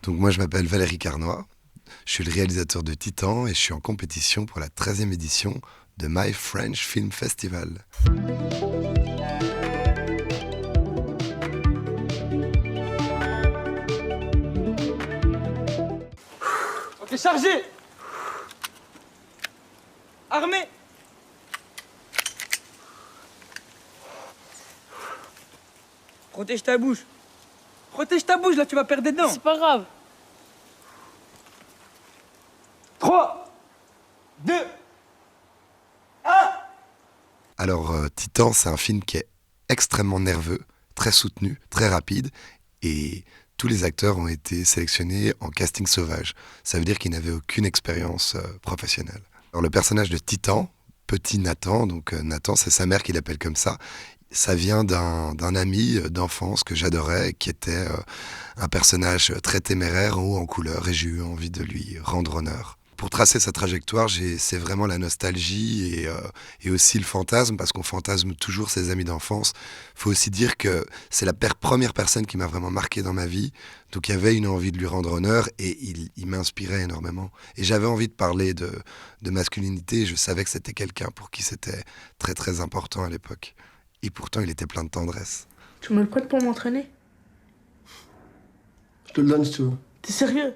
Donc moi je m'appelle Valérie Carnoy, je suis le réalisateur de Titan et je suis en compétition pour la 13e édition de My French Film Festival. Ok, chargé. Armé. Protège ta bouche. Protège ta bouche, là tu vas perdre des dents. C'est pas grave. 3, 2, 1. Alors Titan, c'est un film qui est extrêmement nerveux, très soutenu, très rapide et tous les acteurs ont été sélectionnés en casting sauvage. Ça veut dire qu'ils n'avaient aucune expérience professionnelle. Alors le personnage de Titan, petit Nathan, donc Nathan c'est sa mère qui l'appelle comme ça vient d'un ami d'enfance que j'adorais, qui était un personnage très téméraire, en haut en couleur, et j'ai eu envie de lui rendre honneur. Pour tracer sa trajectoire, c'est vraiment la nostalgie et aussi le fantasme, parce qu'on fantasme toujours ses amis d'enfance. Il faut aussi dire que c'est la première personne qui m'a vraiment marqué dans ma vie, donc il y avait une envie de lui rendre honneur, et il m'inspirait énormément. Et j'avais envie de parler de masculinité, et je savais que c'était quelqu'un pour qui c'était très très important à l'époque. Et pourtant, il était plein de tendresse. Tu me le prêtes pour m'entraîner? Je te le donne si tu veux. T'es sérieux?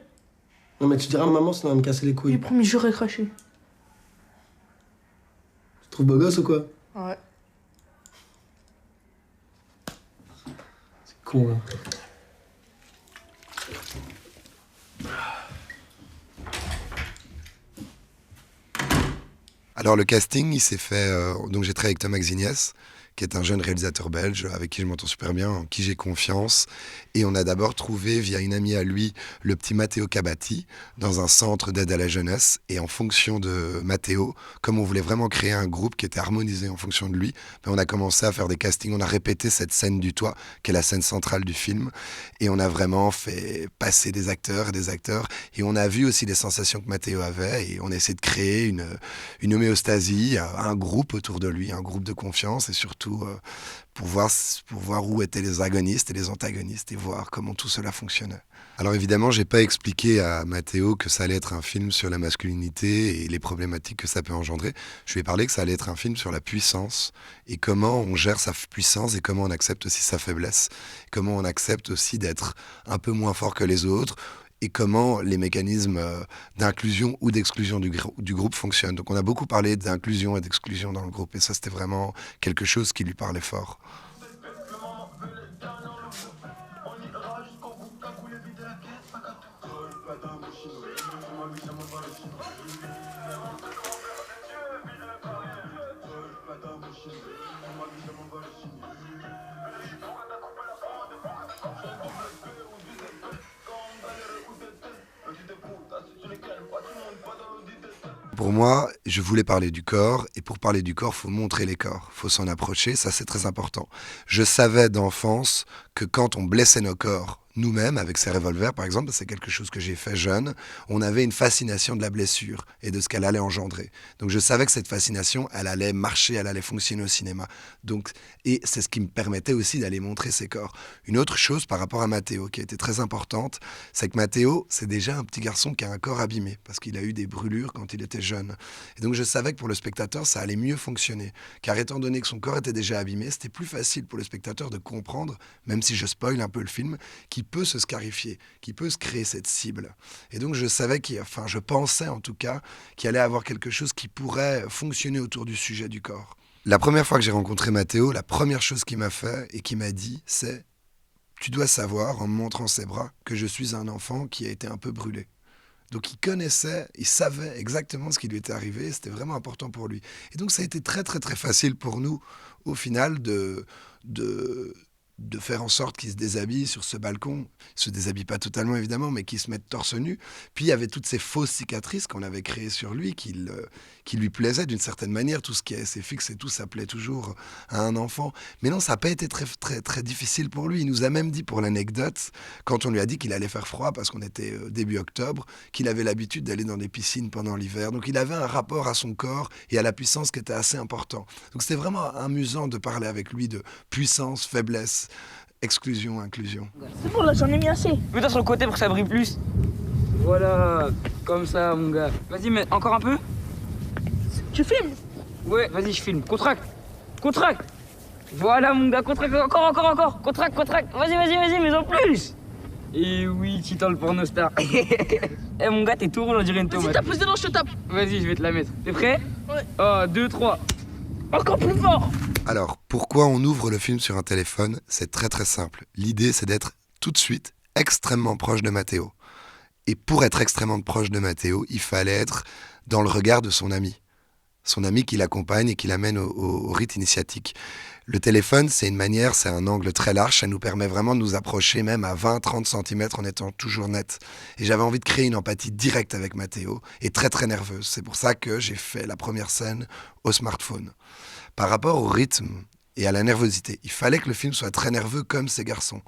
Non mais tu diras à maman, sinon elle va me casser les couilles. Oui, promis, j'aurais craché. Tu te trouves beau gosse ou quoi? Ouais. C'est con, là. Alors le casting, il s'est fait... donc j'ai travaillé avec Thomas Xignes, qui est un jeune réalisateur belge avec qui je m'entends super bien, en qui j'ai confiance. Et on a d'abord trouvé, via une amie à lui, le petit Matteo Cabatti, dans un centre d'aide à la jeunesse. Et en fonction de Matteo, comme on voulait vraiment créer un groupe qui était harmonisé en fonction de lui, ben on a commencé à faire des castings. On a répété cette scène du toit, qui est la scène centrale du film. Et on a vraiment fait passer des acteurs et des acteurs. Et on a vu aussi les sensations que Matteo avait. Et on a essayé de créer une homéostasie, un groupe autour de lui, un groupe de confiance et surtout pour voir où étaient les agonistes et les antagonistes et voir comment tout cela fonctionnait. Alors évidemment, j'ai pas expliqué à Matteo que ça allait être un film sur la masculinité et les problématiques que ça peut engendrer. Je lui ai parlé que ça allait être un film sur la puissance et comment on gère sa puissance et comment on accepte aussi sa faiblesse, comment on accepte aussi d'être un peu moins fort que les autres et comment les mécanismes d'inclusion ou d'exclusion du groupe fonctionnent. Donc on a beaucoup parlé d'inclusion et d'exclusion dans le groupe, et ça c'était vraiment quelque chose qui lui parlait fort. Pour moi, je voulais parler du corps, et pour parler du corps, il faut montrer les corps, il faut s'en approcher, ça c'est très important. Je savais d'enfance que quand on blessait nos corps, nous-mêmes, avec ces revolvers par exemple, c'est quelque chose que j'ai fait jeune, on avait une fascination de la blessure et de ce qu'elle allait engendrer. Donc je savais que cette fascination, elle allait marcher, elle allait fonctionner au cinéma. Donc, et c'est ce qui me permettait aussi d'aller montrer ces corps. Une autre chose par rapport à Matteo, qui a été très importante, c'est que Matteo, c'est déjà un petit garçon qui a un corps abîmé, parce qu'il a eu des brûlures quand il était jeune. Et donc je savais que pour le spectateur, ça allait mieux fonctionner. Car étant donné que son corps était déjà abîmé, c'était plus facile pour le spectateur de comprendre, même si je spoil un peu le film, qu'il peut se scarifier, qui peut se créer cette cible. Et donc je savais je pensais en tout cas qu'il allait avoir quelque chose qui pourrait fonctionner autour du sujet du corps. La première fois que j'ai rencontré Matteo, la première chose qu'il m'a fait et qu'il m'a dit, c'est « Tu dois savoir, en me montrant ses bras, que je suis un enfant qui a été un peu brûlé. » Donc il connaissait, il savait exactement ce qui lui était arrivé, c'était vraiment important pour lui. Et donc ça a été très très très facile pour nous, au final, de faire en sorte qu'il se déshabille sur ce balcon. Il se déshabille pas totalement évidemment, mais qu'il se mette torse nu. Puis il y avait toutes ces fausses cicatrices qu'on avait créées sur lui, qui lui plaisaient d'une certaine manière. Tout ce qui est assez fixe et tout, ça plaît toujours à un enfant. Mais non, ça n'a pas été très, très, très difficile pour lui. Il nous a même dit, pour l'anecdote, quand on lui a dit qu'il allait faire froid, parce qu'on était début octobre, qu'il avait l'habitude d'aller dans des piscines pendant l'hiver. Donc il avait un rapport à son corps et à la puissance qui était assez important. Donc c'était vraiment amusant de parler avec lui de puissance, faiblesse, exclusion, inclusion. C'est bon, là, j'en ai mis assez. Mets-toi sur le côté pour que ça brille plus. Voilà, comme ça, mon gars. Vas-y, mais encore un peu. Tu filmes? Ouais, vas-y, je filme. Contracte. Contracte. Voilà, mon gars, contracte. Encore. Contracte. Vas-y, mais en plus. Et oui, Titan, le pornostar. Eh, mon gars, t'es tout rouge, on dirait une Vas-y, tomate. tape dedans, je te tape. Vas-y, je vais te la mettre. T'es prêt? Ouais. 1, 2, 3. Encore plus fort. Alors, pourquoi on ouvre le film sur un téléphone? C'est très très simple. L'idée, c'est d'être tout de suite extrêmement proche de Matteo. Et pour être extrêmement proche de Matteo, il fallait être dans le regard de son ami. Son ami qui l'accompagne et qui l'amène au rite initiatique. Le téléphone, c'est une manière, c'est un angle très large, ça nous permet vraiment de nous approcher même à 20-30 cm en étant toujours net. Et j'avais envie de créer une empathie directe avec Matteo et très très nerveuse. C'est pour ça que j'ai fait la première scène au smartphone. Par rapport au rythme et à la nervosité, il fallait que le film soit très nerveux comme ces garçons.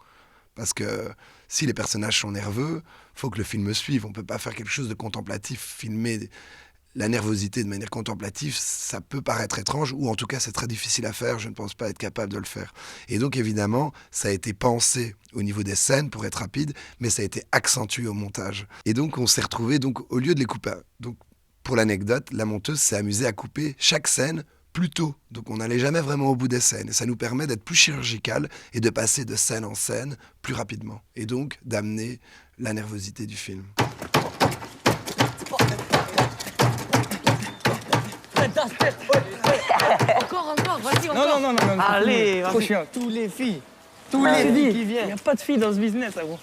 Parce que si les personnages sont nerveux, il faut que le film suive. On ne peut pas faire quelque chose de contemplatif, filmer la nervosité de manière contemplative, ça peut paraître étrange, ou en tout cas c'est très difficile à faire, je ne pense pas être capable de le faire. Et donc évidemment, ça a été pensé au niveau des scènes pour être rapide, mais ça a été accentué au montage. Et donc on s'est retrouvé, donc au lieu de les couper, donc pour l'anecdote, la monteuse s'est amusée à couper chaque scène plus tôt. Donc on n'allait jamais vraiment au bout des scènes. Et ça nous permet d'être plus chirurgical et de passer de scène en scène plus rapidement. Et donc d'amener la nervosité du film. Encore, vas-y, Non. Allez, Trop chiant. tous les filles Il qui n'y viennent. a pas de filles dans ce business, gros.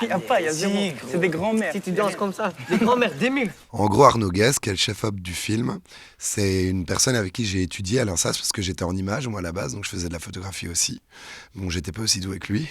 Il n'y a pas, il y a zéro. C'est des grands-mères. Si tu danses comme ça, des grands-mères d'émule. En gros, Arnaud Guest, qui est le chef-op du film, c'est une personne avec qui j'ai étudié à l'INSAS parce que j'étais en image, moi, à la base, donc je faisais de la photographie aussi. Bon, j'étais pas aussi doué que lui.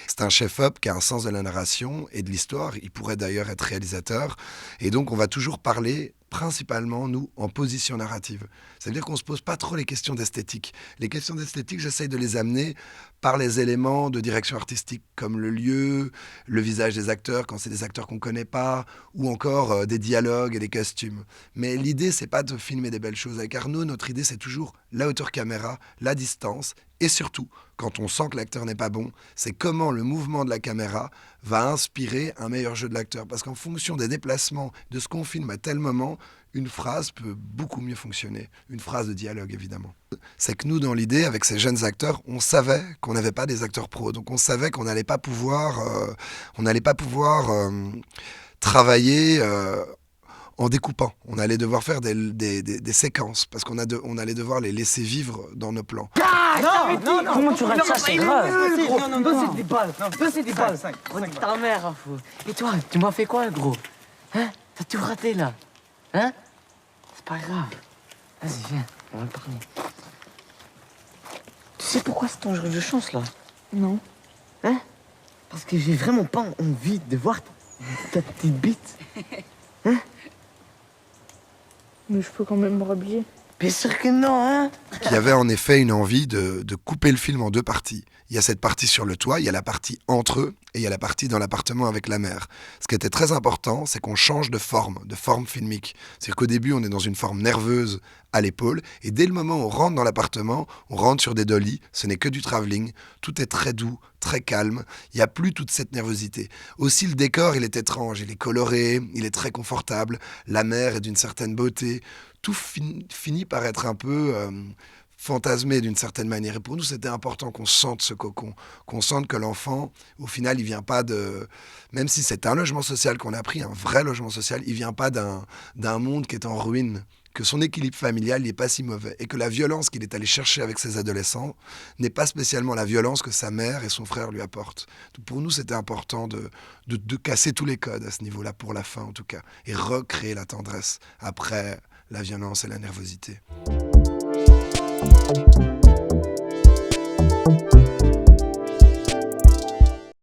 C'est un chef-op qui a un sens de la narration et de l'histoire. Il pourrait d'ailleurs être réalisateur. Et donc, on va toujours parler principalement, nous, en position narrative. Ça veut dire qu'on ne se pose pas trop les questions d'esthétique. Les questions d'esthétique, j'essaye de les amener par les éléments de direction artistique, comme le lieu, le visage des acteurs, quand c'est des acteurs qu'on ne connaît pas, ou encore des dialogues et des costumes. Mais l'idée, c'est pas de filmer des belles choses. Avec Arnaud, notre idée, c'est toujours la hauteur caméra, la distance, et surtout, quand on sent que l'acteur n'est pas bon, c'est comment le mouvement de la caméra va inspirer un meilleur jeu de l'acteur. Parce qu'en fonction des déplacements, de ce qu'on filme à tel moment, une phrase peut beaucoup mieux fonctionner. Une phrase de dialogue, évidemment. C'est que nous, dans l'idée, avec ces jeunes acteurs, on savait qu'on n'avait pas des acteurs pros. Donc on savait qu'on n'allait pas pouvoir, travailler en découpant. On allait devoir faire des séquences, parce qu'on allait devoir les laisser vivre dans nos plans. Non. Comment tu rates ça, c'est grave. Non, c'est des balles. Non, c'est des balles. Redis ta mère, hein, fou. Et toi, tu m'as fait quoi, gros? Hein? T'as tout raté, là? Hein? C'est pas grave. Vas-y, viens, on va parler. Tu sais pourquoi c'est dangereux de chance, là? Non. Hein? Parce que j'ai vraiment pas envie de voir ta petite bite. Mais je peux quand même me rhabiller. Bien sûr que non, hein? Il y avait en effet une envie de couper le film en deux parties. Il y a cette partie sur le toit, il y a la partie entre eux, et il y a la partie dans l'appartement avec la mère. Ce qui était très important, c'est qu'on change de forme filmique. C'est-à-dire qu'au début, on est dans une forme nerveuse à l'épaule, et dès le moment où on rentre dans l'appartement, on rentre sur des dolly, ce n'est que du travelling, tout est très doux, très calme, il n'y a plus toute cette nervosité. Aussi, le décor, il est étrange, il est coloré, il est très confortable, la mère est d'une certaine beauté, tout finit par être un peu fantasmé d'une certaine manière. Et pour nous, c'était important qu'on sente ce cocon, qu'on sente que l'enfant, au final, il vient pas de... Même si c'est un logement social qu'on a pris, un vrai logement social, il vient pas d'un monde qui est en ruine, que son équilibre familial n'est pas si mauvais, et que la violence qu'il est allé chercher avec ses adolescents n'est pas spécialement la violence que sa mère et son frère lui apportent. Donc pour nous, c'était important de casser tous les codes à ce niveau-là, pour la fin en tout cas, et recréer la tendresse après la violence et la nervosité.